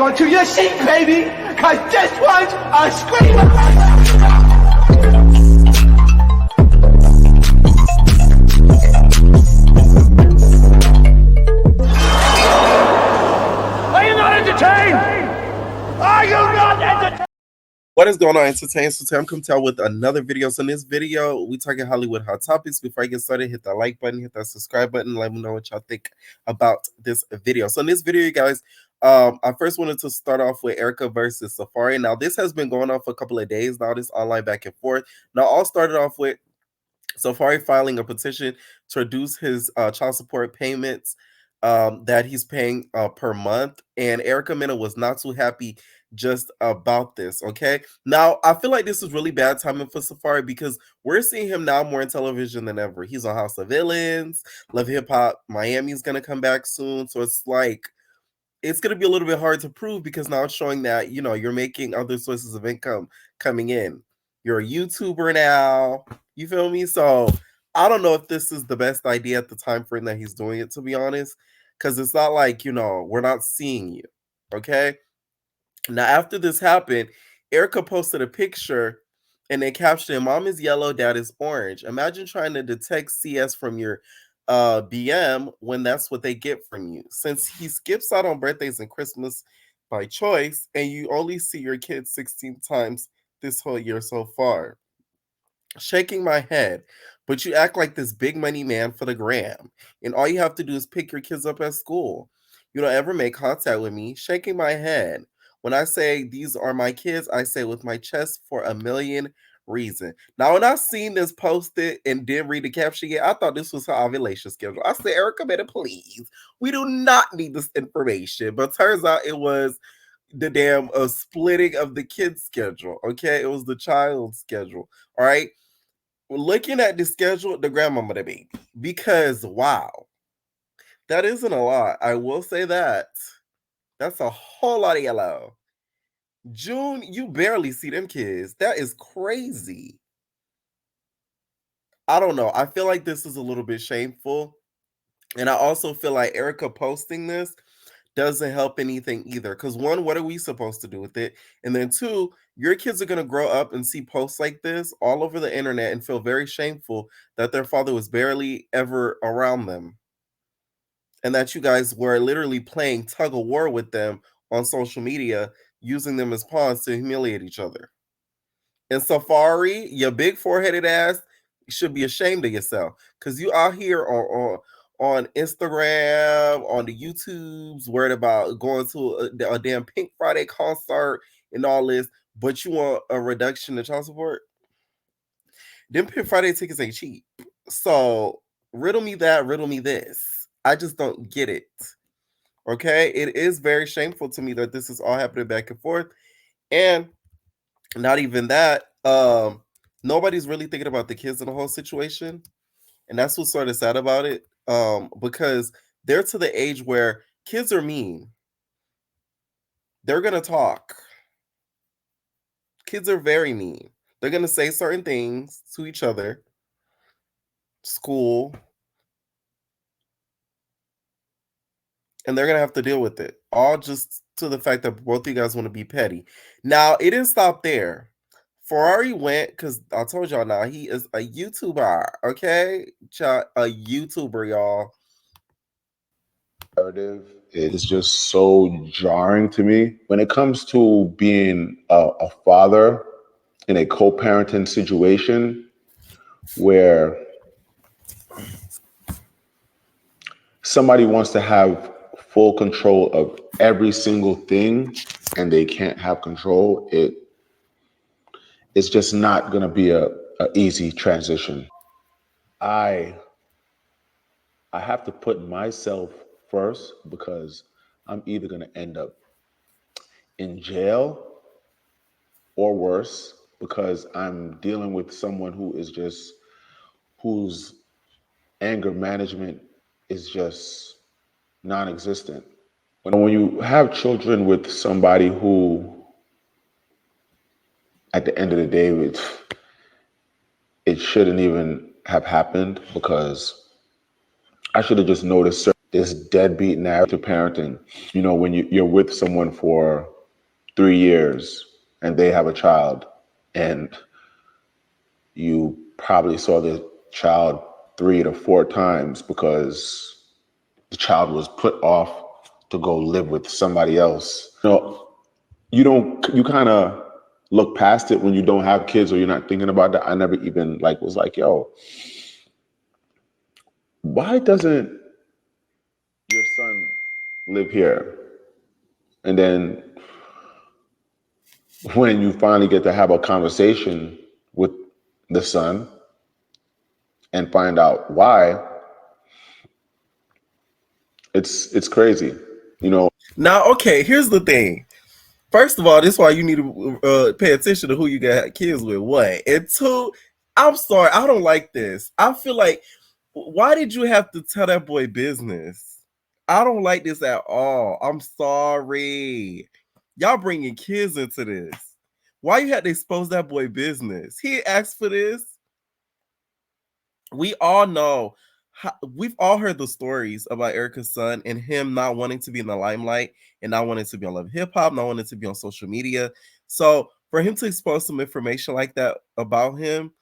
onto your seat, baby, cause this one's a screamer. Are you not entertained? Are you not entertained? What is going on, Entertain? So today I'm coming to out with another video. So in this video, we talking Hollywood hot topics. Before I get started, hit that like button, hit that subscribe button, let me know what y'all think about this video. So in this video, you guys, I first wanted to start off with Erica versus Safaree. Now, this has been going on for a couple of days now, this online back and forth. Now, all started off with Safaree filing a petition to reduce his child support payments that he's paying per month. And Erica Mena was not too happy just about this. Okay, now I feel like this is really bad timing for Safaree because we're seeing him now more in television than ever. He's on House of Villains, Love Hip Hop Miami's gonna come back soon, so it's like it's gonna be a little bit hard to prove because now it's showing that you're making other sources of income coming in. You're a YouTuber now, you feel me? So I don't know if this is the best idea at the time frame that he's doing it, to be honest, because it's not like we're not seeing you. Okay. Now, after this happened, Erica posted a picture and they captioned, "Mom is yellow, dad is orange." Imagine trying to detect CS from your BM when that's what they get from you. Since he skips out on birthdays and Christmas by choice, and you only see your kids 16 times this whole year so far. Shaking my head, but you act like this big money man for the gram, and all you have to do is pick your kids up at school. You don't ever make contact with me. Shaking my head. When I say these are my kids, I say with my chest for a million reasons. Now, when I seen this posted and didn't read the caption yet, I thought this was her ovulation schedule. I said, Erica, better please. We do not need this information. But turns out it was the damn splitting of the kid's schedule. Okay, it was the child's schedule. All right. Looking at the schedule, the grandmama the baby. Because wow, that isn't a lot. I will say that. That's a whole lot of yellow. June, you barely see them kids. That is crazy. I don't know. I feel like this is a little bit shameful. And I also feel like Erica posting this doesn't help anything either. Because one, what are we supposed to do with it? And then two, your kids are going to grow up and see posts like this all over the internet and feel very shameful that their father was barely ever around them. And that you guys were literally playing tug of war with them on social media, using them as pawns to humiliate each other. And Safaree, your big foreheaded ass, should be ashamed of yourself because you out here on Instagram, on the YouTubes, worried about going to a damn Pink Friday concert and all this, but you want a reduction in child support? Them Pink Friday tickets ain't cheap. So riddle me that, riddle me this. I just don't get it. Okay, it is very shameful to me that this is all happening back and forth, and not even that. Nobody's really thinking about the kids in the whole situation, and that's what's sort of sad about it. Because they're to the age where kids are mean. They're gonna talk. Kids are very mean. They're gonna say certain things to each other. School. And they're going to have to deal with it. All just to the fact that both of you guys want to be petty. Now, it didn't stop there. Ferrari went, because I told y'all now, he is a YouTuber, okay? A YouTuber, y'all. Narrative is just so jarring to me. When it comes to being a father in a co-parenting situation where somebody wants to have full control of every single thing and they can't have control, it's just not going to be a easy transition. I have to put myself first because I'm either going to end up in jail or worse because I'm dealing with someone whose anger management is just non-existent. When you have children with somebody who, at the end of the day, it shouldn't even have happened because I should have just noticed this deadbeat narrative to parenting. You know, when you're with someone for 3 years and they have a child, and you probably saw the child 3 to 4 times because the child was put off to go live with somebody else. You kind of look past it when you don't have kids or you're not thinking about that. I never even was like, yo, why doesn't your son live here? And then when you finally get to have a conversation with the son and find out why, it's crazy, you know. Now, okay, here's the thing. First of all, this is why you need to pay attention to who you got kids with. One and two, I'm sorry, I don't like this. I feel like, why did you have to tell that boy business? I don't like this at all. I'm sorry. Y'all bringing kids into this. Why you had to expose that boy business? He asked for this. We all know, we've all heard the stories about Erica's son and him not wanting to be in the limelight and not wanting to be on Love Hip Hop, not wanting to be on social media. So for him to expose some information like that about him,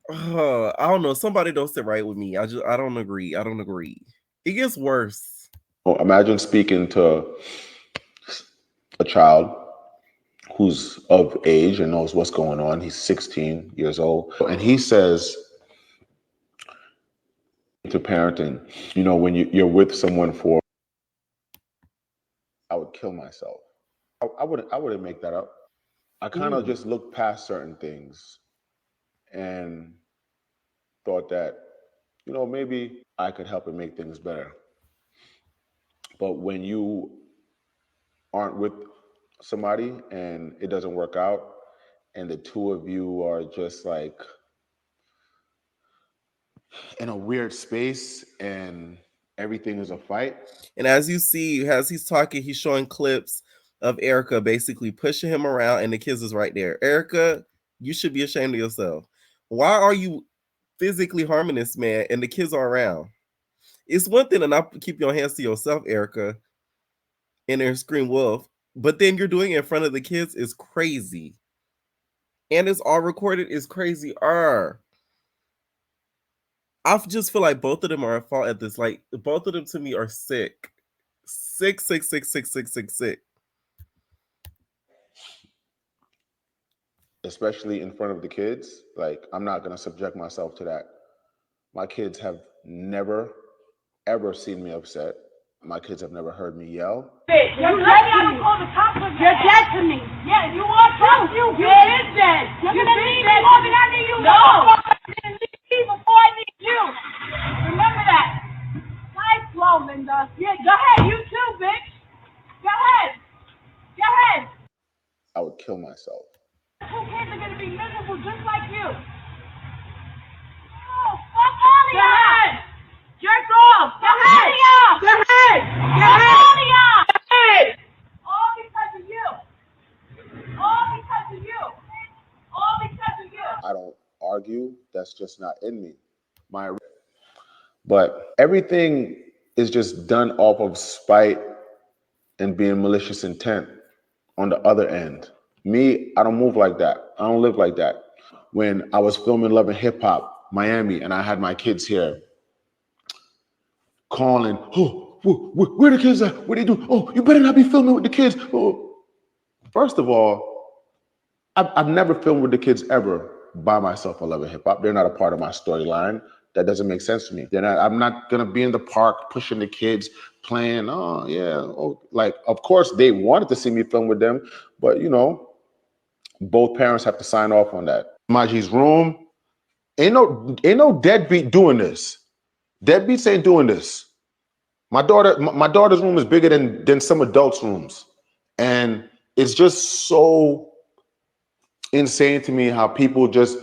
I don't know. Somebody don't sit right with me. I don't agree. I don't agree. It gets worse. Imagine speaking to a child who's of age and knows what's going on. He's 16 years old. And he says to parenting, you know, when you're with someone for, I would kill myself. I wouldn't make that up. I kind of just looked past certain things and thought that, you know, maybe I could help and make things better. But when you aren't with somebody and it doesn't work out, and the two of you are just like in a weird space and everything is a fight. And as you see, as he's talking, he's showing clips of Erica basically pushing him around, and the kids is right there. Erica, you should be ashamed of yourself. Why are you physically harming this man and the kids are around? It's one thing to not keep your hands to yourself, Erica, and then scream wolf, but then you're doing it in front of the kids is crazy. And it's all recorded is crazy. I just feel like both of them are at fault at this. Like, both of them to me are sick. Sick. Especially in front of the kids. Like, I'm not going to subject myself to that. My kids have never, ever seen me upset. My kids have never heard me yell. You're dead to me. You're dead to me. Yeah, you are too. You've been dead. You've been dead more than I knew you. No. I didn't leave me before I need you. Remember that. Nice flow, Linda. Yeah, go ahead. You too, bitch. Go ahead. Go ahead. I would kill myself. Two kids are going to be miserable just like you. Oh, fuck all of y'all. Jerk off. Go ahead. Go ahead. Go ahead. All because of you. All because of you. All because of you. I don't argue. That's just not in me. But everything is just done off of spite and being malicious intent on the other end. Me, I don't move like that. I don't live like that. When I was filming Love and Hip Hop, Miami, and I had my kids here calling, oh, where the kids at? What they do? Oh, you better not be filming with the kids. Oh. First of all, I've never filmed with the kids ever by myself on Love and Hip Hop. They're not a part of my storyline. That doesn't make sense to me. I'm not gonna be in the park pushing the kids, playing. Oh yeah, like of course they wanted to see me film with them, but you know, both parents have to sign off on that. Maji's room, ain't no deadbeat doing this. Deadbeats ain't doing this. My daughter's room is bigger than some adults' rooms, and it's just so insane to me how people just,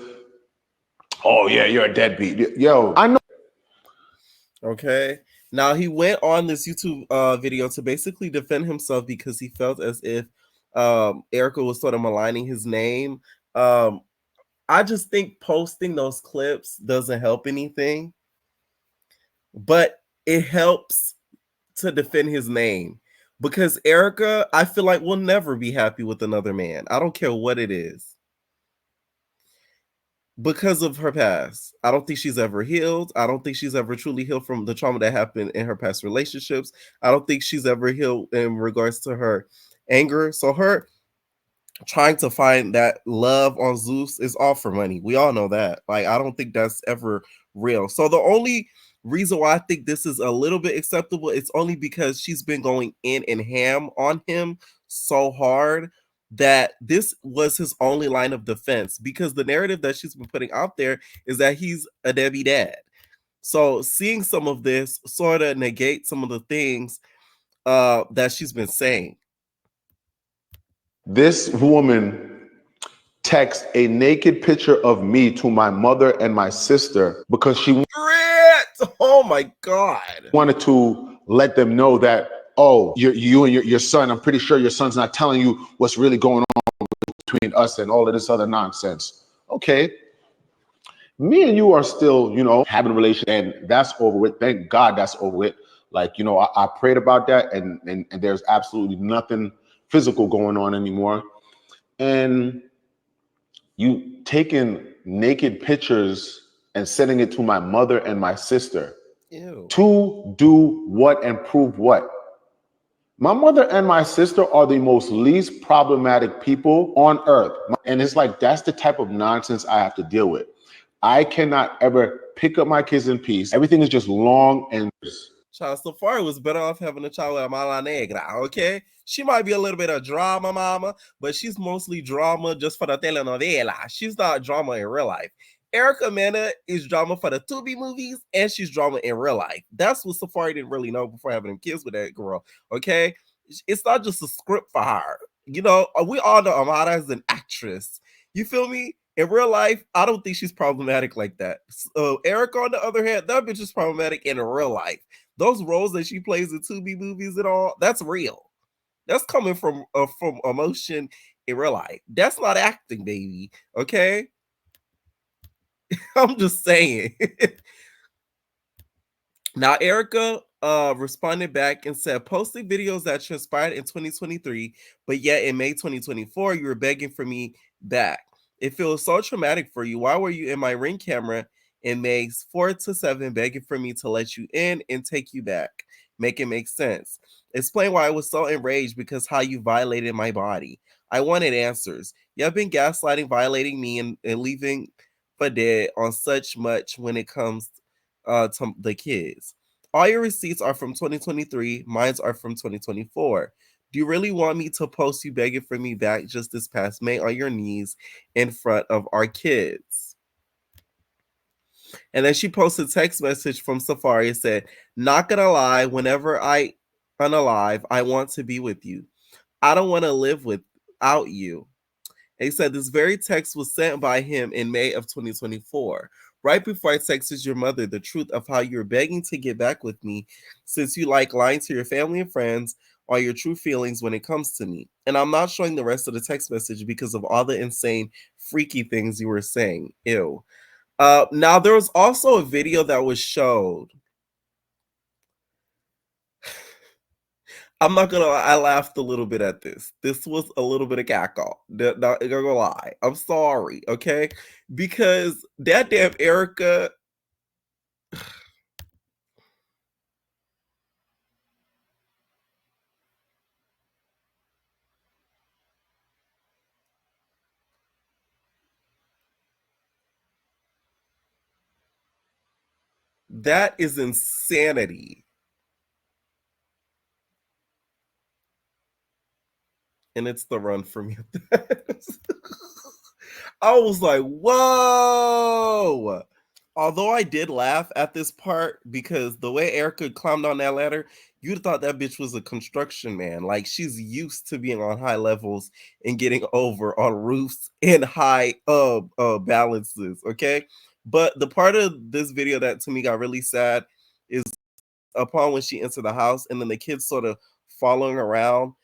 oh yeah, you're a deadbeat. Yo, I know. Okay. Now he went on this YouTube video to basically defend himself because he felt as if Erica was sort of maligning his name. I just think posting those clips doesn't help anything. But it helps to defend his name. Because Erica, I feel like, will never be happy with another man. I don't care what it is. Because of her past. I don't think she's ever healed. I don't think she's ever truly healed from the trauma that happened in her past relationships. I don't think she's ever healed in regards to her anger. So her trying to find that love on Zeus is all for money. We all know that. Like, I don't think that's ever real. So the only reason why I think this is a little bit acceptable, it's only because she's been going in and ham on him so hard that this was his only line of defense, because the narrative that she's been putting out there is that he's a deadbeat dad. So seeing some of this sort of negate some of the things that she's been saying. This woman text a naked picture of me to my mother and my sister because she Oh my God. wanted to let them know that, oh, you and your son, I'm pretty sure your son's not telling you what's really going on between us and all of this other nonsense. Okay. Me and you are still, having a relationship, and that's over with. Thank God that's over with. Like, I prayed about that, and there's absolutely nothing physical going on anymore. And you taking naked pictures and sending it to my mother and my sister. Ew. To do what and prove what? My mother and my sister are the most least problematic people on earth. And it's like, that's the type of nonsense I have to deal with. I cannot ever pick up my kids in peace. Everything is just long and... Child, Safaree was better off having a child with a mala negra, okay? She might be a little bit of drama mama, but she's mostly drama just for the telenovela. She's not drama in real life. Erica Mena is drama for the Tubi movies, and she's drama in real life. That's what Safaree didn't really know before having kids with that girl, okay? It's not just a script for her. We all know Amara is an actress. You feel me? In real life, I don't think she's problematic like that. Erica, on the other hand, that bitch is problematic in real life. Those roles that she plays in Tubi movies and all, that's real. That's coming from emotion in real life. That's not acting, baby. Okay? I'm just saying. Now, Erica responded back and said, posting videos that transpired in 2023, but yet in May 2024, you were begging for me back. It feels so traumatic for you. Why were you in my Ring camera in May 4 to 7 begging for me to let you in and take you back? Make it make sense. Explain why I was so enraged because how you violated my body. I wanted answers. You have been gaslighting, violating me, and leaving for dead on such much when it comes to the kids. All your receipts are from 2023. Mine are from 2024. Do you really want me to post you begging for me back just this past May on your knees in front of our kids? And then she posted a text message from Safaree and said, not gonna lie, whenever I unalive, I want to be with you. I don't want to live without you. He said this very text was sent by him in May of 2024, right before I texted your mother the truth of how you're begging to get back with me since you like lying to your family and friends on your true feelings when it comes to me. And I'm not showing the rest of the text message because of all the insane, freaky things you were saying. Ew. Now, there was also a video that was showed. I'm not gonna lie, I laughed a little bit at this. This was a little bit of cackle. Not gonna lie. I'm sorry, okay? Because that damn Erica. That is insanity. And it's the run for me. I was like, whoa. Although I did laugh at this part because the way Erica climbed on that ladder, you'd thought that bitch was a construction man. Like, she's used to being on high levels and getting over on roofs and high balances, okay? But the part of this video that to me got really sad is upon when she entered the house and then the kids sort of following around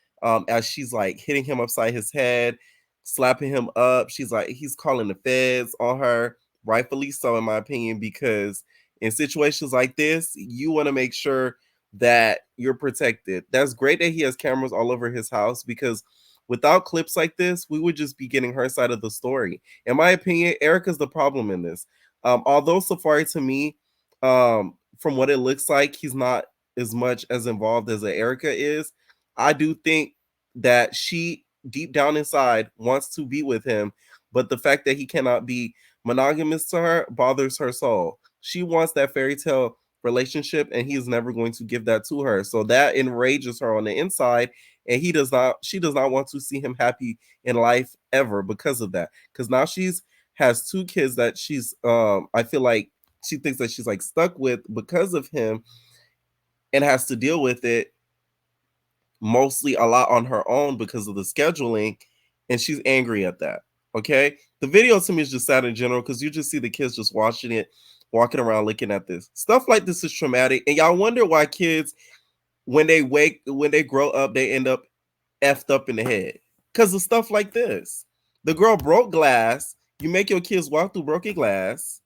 as she's like hitting him upside his head, slapping him up. She's like, he's calling the feds on her, rightfully so, in my opinion, because In situations like this, you want to make sure that you're protected. That's great that he has cameras all over his house, because without clips like this, we would just be getting her side of the story. In my opinion, Erica's the problem in this. Although Safaree, to me, from what it looks like, he's not as much as involved as Erica is. I do think that she deep down inside wants to be with him, but the fact that he cannot be monogamous to her bothers her soul. She wants that fairy tale relationship, and he is never going to give that to her. So that enrages her on the inside, and she does not want to see him happy in life ever because of that. Because now she's has 2 kids that she's I feel like she thinks that she's like stuck with because of him, and has to deal with it mostly a lot on her own because of the scheduling, and she's angry at that. Okay, the video to me is just sad in general, because you just see the kids just watching it, walking around looking at this stuff. Like, this is traumatic, and y'all wonder why kids, when they grow up, they end up effed up in the head because of stuff like this. The girl broke glass. You make your kids walk through broken glass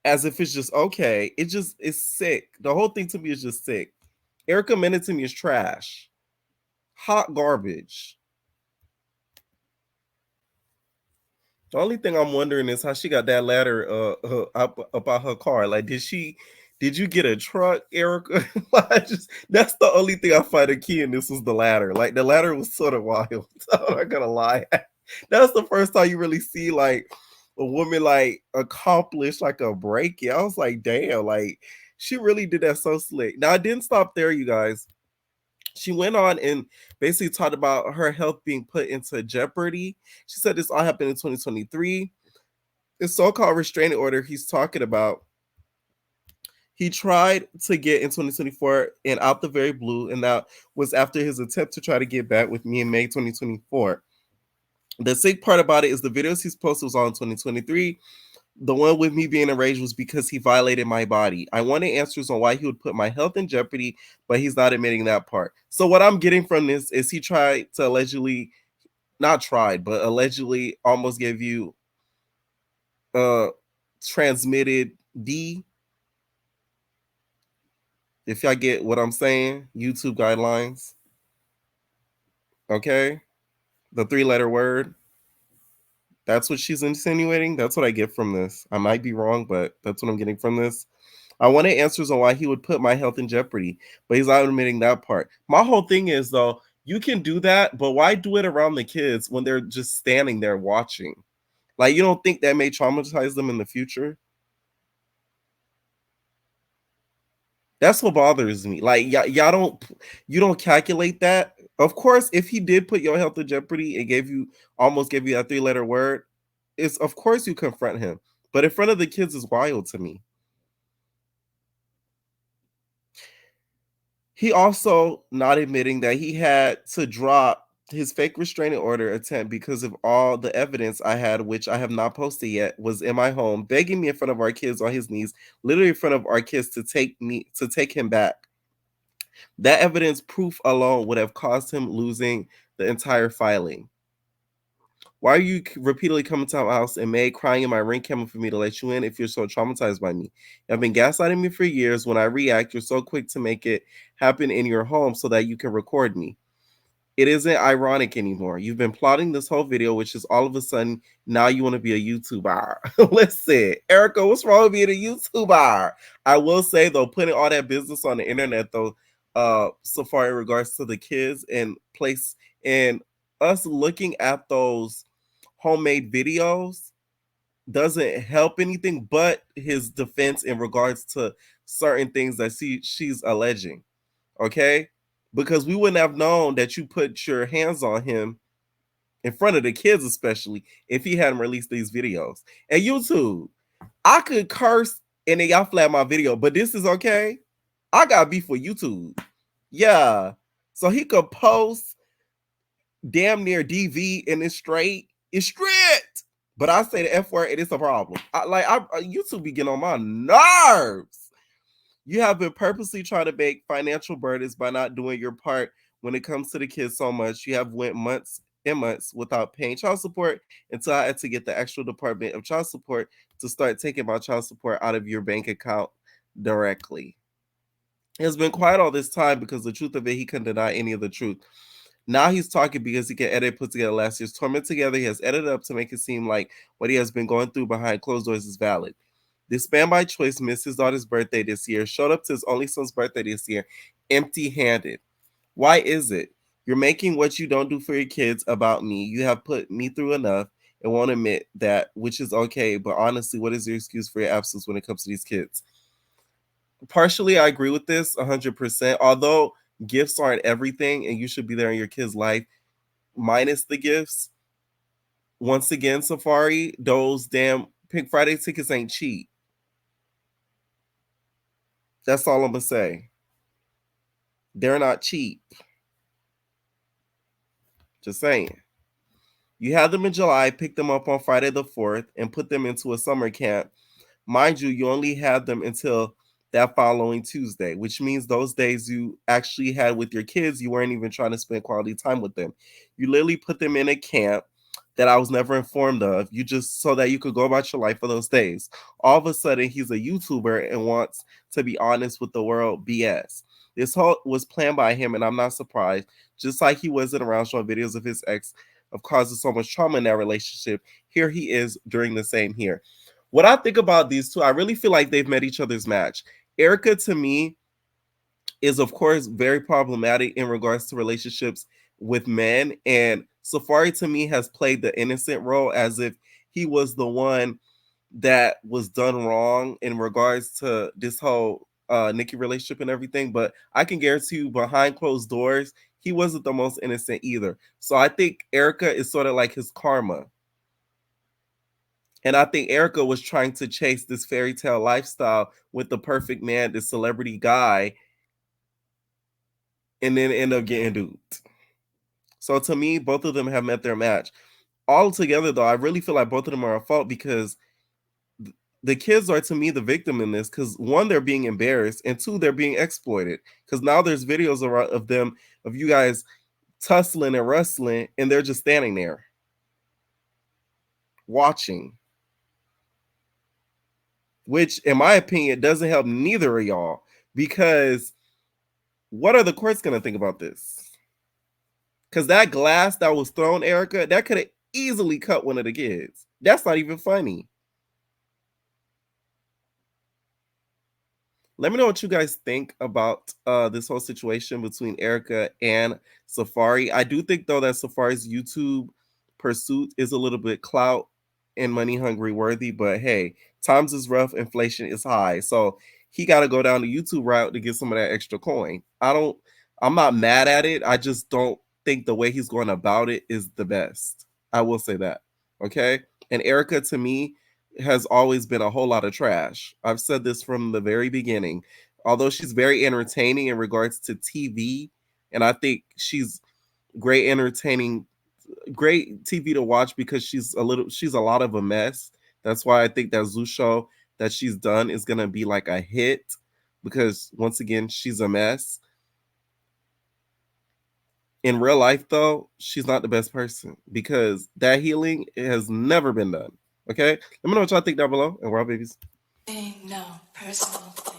as if it's just okay. It's sick. The whole thing to me is just sick. Erica Mena to me is trash. Hot garbage. The only thing I'm wondering is how she got that ladder up out her car. Like, did you get a truck, Erica? That's the only thing I find a key in this was the ladder. Like, the ladder was sort of wild. I'm not gonna lie. That's the first time you really see like a woman like accomplish like a break. I was like, damn, like she really did that so slick. Now, I didn't stop there, you guys. She went on and basically talked about her health being put into jeopardy. She said this all happened in 2023. This so-called restraining order he's talking about, he tried to get in 2024 and out the very blue, and that was after his attempt to try to get back with me in May 2024. The sick part about it is the videos he's posted was all in 2023. The one with me being enraged was because he violated my body. I wanted answers on why he would put my health in jeopardy, but he's not admitting that part. So what I'm getting from this is he tried to allegedly, not tried, but allegedly almost give you transmitted D. If y'all get what I'm saying, YouTube guidelines. Okay? The 3-letter word. That's what she's insinuating. That's what I get from this. I might be wrong, but that's what I'm getting from this. I wanted answers on why he would put my health in jeopardy, but he's not admitting that part. My whole thing is, though, you can do that, but why do it around the kids when they're just standing there watching? Like, you don't think that may traumatize them in the future? That's what bothers me. Like, y'all don't calculate that. Of course, if he did put your health in jeopardy and almost gave you that 3-letter word, it's of course you confront him. But in front of the kids is wild to me. He also not admitting that he had to drop his fake restraining order attempt because of all the evidence I had, which I have not posted yet, was in my home, begging me in front of our kids on his knees, literally in front of our kids to take him back. That evidence proof alone would have caused him losing the entire filing. Why are you repeatedly coming to my house and May crying in my ring camera for me to let you in if you're so traumatized by me? You've been gaslighting me for years. When I react, you're so quick to make it happen in your home so that you can record me. It isn't ironic anymore. You've been plotting this whole video, which is all of a sudden now you want to be a YouTuber. Listen, Erica, what's wrong with being a YouTuber? I will say, though, putting all that business on the internet, though, so far in regards to the kids and place and us looking at those homemade videos doesn't help anything but his defense in regards to certain things that she's alleging. Okay? Because we wouldn't have known that you put your hands on him in front of the kids, especially if he hadn't released these videos. And YouTube, I could curse and then y'all flag my video, but this is okay. I got beef with YouTube. Yeah. So he could post damn near DV and it's straight. It's straight. But I say the F word and it's a problem. YouTube be getting on my nerves. You have been purposely trying to make financial burdens by not doing your part when it comes to the kids so much. You have went months months without paying child support until I had to get the actual Department of Child Support to start taking my child support out of your bank account directly. He has been quiet all this time because the truth of it, he couldn't deny any of the truth. Now he's talking because he can edit, put together last year's torment together. He has edited up to make it seem like what he has been going through behind closed doors is valid. This man by choice missed his daughter's birthday this year, showed up to his only son's birthday this year empty-handed. Why is it? You're making what you don't do for your kids about me. You have put me through enough and won't admit that, which is okay. But honestly, what is your excuse for your absence when it comes to these kids? Partially, I agree with this 100%. Although gifts aren't everything and you should be there in your kid's life, minus the gifts. Once again, Safaree, those damn Pink Friday tickets ain't cheap. That's all I'm going to say. They're not cheap. Just saying. You had them in July, picked them up on Friday the 4th, and put them into a summer camp. Mind you, you only had them until that following Tuesday, which means those days you actually had with your kids, you weren't even trying to spend quality time with them. You literally put them in a camp that I was never informed of. You just so that you could go about your life for those days. All of a sudden, he's a YouTuber and wants to be honest with the world. BS. This whole was planned by him, and I'm not surprised. Just like he wasn't around showing videos of his ex of causing so much trauma in that relationship, here he is during the same here. What I think about these two, I really feel like they've met each other's match. Erica, to me, is of course very problematic in regards to relationships with men, and Safaree to me has played the innocent role as if he was the one that was done wrong in regards to this whole Nikki relationship and everything. But I can guarantee you, behind closed doors, he wasn't the most innocent either. So I think Erica is sort of like his karma. And I think Erica was trying to chase this fairy tale lifestyle with the perfect man, this celebrity guy, and then end up getting duped. So to me, both of them have met their match. All together, though, I really feel like both of them are at fault because the kids are, to me, the victim in this. Because one, they're being embarrassed, and two, they're being exploited. Because now there's videos of them, of you guys tussling and wrestling, and they're just standing there watching. Which, in my opinion, doesn't help neither of y'all. Because what are the courts going to think about this? Because that glass that was thrown, Erica, that could have easily cut one of the kids. That's not even funny. Let me know what you guys think about this whole situation between Erica and Safaree. I do think, though, that Safaree's YouTube pursuit is a little bit clout and money hungry worthy. But hey, times is rough. Inflation is high. So he got to go down the YouTube route to get some of that extra coin. I'm not mad at it. I just don't think the way he's going about it is the best. I will say that. Okay. And Erica, to me, has always been a whole lot of trash. I've said this from the very beginning. Although she's very entertaining in regards to TV, and I think she's great TV to watch because she's a lot of a mess. That's why I think that Zoo show that she's done is gonna be like a hit because once again, she's a mess. In real life, though, she's not the best person because that healing has never been done. Okay? Let me know what y'all think down below, and we're all babies. No personal thing.